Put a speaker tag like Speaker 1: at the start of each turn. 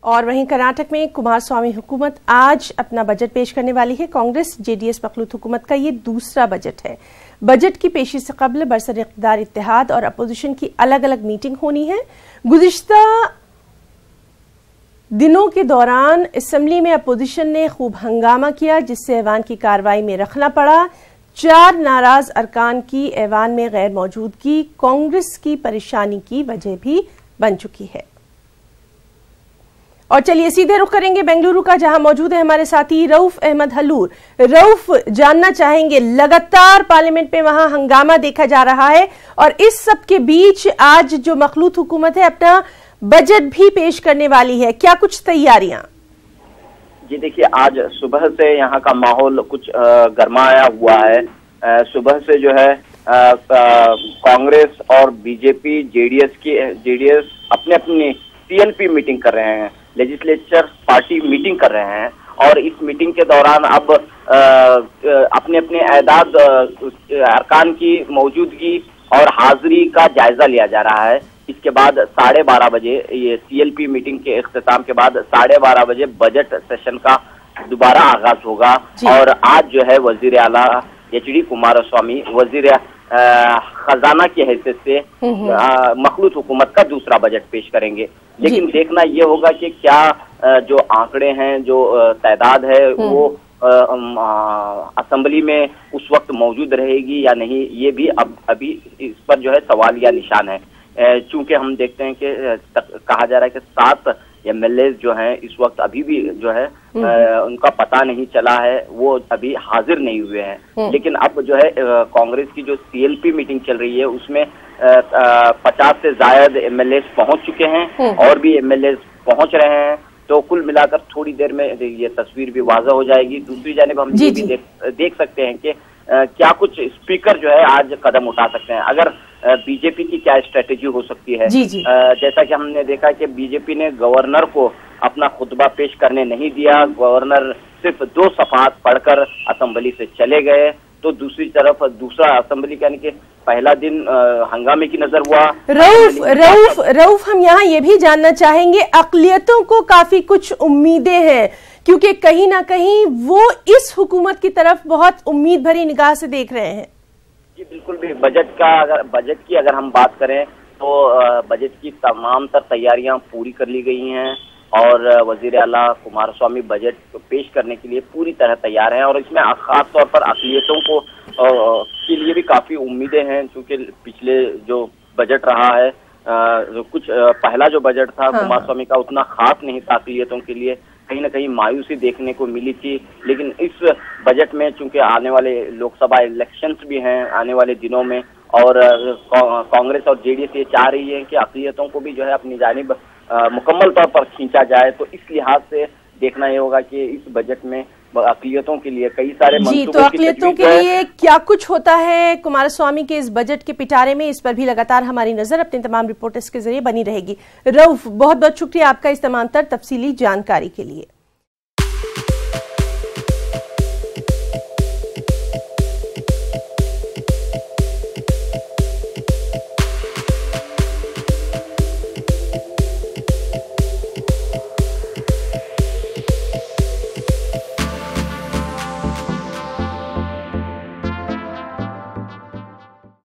Speaker 1: और वहीं कर्नाटक में कुमारस्वामी हुकूमत आज अपना बजट पेश करने वाली है। कांग्रेस जेडीएस मखलूत हुकूमत का ये दूसरा बजट है। बजट की पेशी से कबल बरसर इक़्तिदार इत्तेहाद और अपोजिशन की अलग अलग मीटिंग होनी है। गुज़िश्ता दिनों के दौरान असम्बली में अपोजिशन ने खूब हंगामा किया, जिससे ऐवान की कार्रवाई में रखना पड़ा। 4 नाराज अरकान की ऐवान में गैर मौजूदगी कांग्रेस की परेशानी की वजह भी बन चुकी है। और चलिए सीधे रुख करेंगे बेंगलुरु का, जहां मौजूद है हमारे साथी रऊफ अहमद हलूर। रऊफ, जानना चाहेंगे, लगातार पार्लियामेंट में वहां हंगामा देखा जा रहा है और इस सब के बीच आज जो मखलूत हुकूमत है अपना बजट भी पेश करने वाली है, क्या कुछ तैयारियां?
Speaker 2: जी देखिए, आज सुबह से यहाँ का माहौल कुछ गरमाया हुआ है। सुबह से जो है कांग्रेस और बीजेपी जेडीएस अपने अपनी सीएलपी मीटिंग कर रहे हैं, लेजिस्लेचर पार्टी मीटिंग कर रहे हैं। और इस मीटिंग के दौरान अब अपने अपने एदाद अरकान की मौजूदगी और हाजिरी का जायजा लिया जा रहा है। इसके बाद 12:30 बजे, ये सीएलपी मीटिंग के इख्तिताम के बाद 12:30 बजे बजट सेशन का दोबारा आगाज होगा। और आज जो है वजीर आला एचडी कुमारस्वामी वजीर खजाना की हैसियत से मखलूत हुकूमत का दूसरा बजट पेश करेंगे। लेकिन देखना ये होगा कि क्या जो आंकड़े हैं, जो तादाद है, वो असेंबली में उस वक्त मौजूद रहेगी या नहीं, ये भी अभी इस पर जो है सवालिया निशान है। चूंकि हम देखते हैं कि कहा जा रहा है कि 7 एमएलए जो हैं इस वक्त अभी भी जो है उनका पता नहीं चला है, वो अभी हाजिर नहीं हुए हैं। लेकिन अब जो है कांग्रेस की जो सीएलपी मीटिंग चल रही है उसमें 50 से ज्यादा एमएलए पहुंच चुके हैं और भी एमएलए पहुंच रहे हैं। तो कुल मिलाकर थोड़ी देर में ये तस्वीर भी वाज़ह हो जाएगी। दूसरी जानिब हम ये भी देख सकते हैं कि क्या कुछ स्पीकर जो है आज कदम उठा सकते हैं। अगर बीजेपी की क्या स्ट्रेटेजी हो सकती है, जैसा कि हमने देखा कि बीजेपी ने गवर्नर को अपना खुतबा पेश करने नहीं दिया, गवर्नर सिर्फ 2 सफ़हात पढ़कर असेंबली से चले गए। तो दूसरी तरफ दूसरा असेंबली यानी कि पहला दिन हंगामे की नजर हुआ।
Speaker 1: रऊफ, हम यहाँ ये भी जानना चाहेंगे, अक़लियतों को काफी कुछ उम्मीदें हैं, क्योंकि कहीं ना कहीं वो इस हुकूमत की तरफ बहुत उम्मीद भरी निगाह से देख रहे हैं।
Speaker 2: जी बिल्कुल भी। बजट की अगर हम बात करें तो बजट की तमाम तर तैयारियां पूरी कर ली गई हैं और वजीर आला कुमारस्वामी बजट पेश करने के लिए पूरी तरह तैयार हैं। और इसमें खास तौर पर अक़लियतों को के लिए भी काफी उम्मीदें हैं, क्योंकि पिछले जो बजट रहा है, जो कुछ पहला जो बजट था कुमारस्वामी का उतना खास नहीं था, अक़लियतों के लिए कहीं ना कहीं मायूसी देखने को मिली थी। लेकिन इस बजट में चूंकि आने वाले लोकसभा इलेक्शंस भी हैं आने वाले दिनों में, और कांग्रेस और जेडीएस ये चाह रही है कि अक़लियतों को भी जो है अपनी जानिब मुकम्मल तौर पर खींचा जाए। तो इस लिहाज से देखना ये होगा कि इस बजट में अक़लियतों के लिए कई सारे
Speaker 1: तो अक़लियतों के लिए क्या कुछ होता है कुमारस्वामी के इस बजट के पिटारे में, इस पर भी लगातार हमारी नजर अपने तमाम रिपोर्टर्स के जरिए बनी रहेगी। रऊफ, बहुत बहुत शुक्रिया आपका इस तमाम तर तफसीली जानकारी के लिए।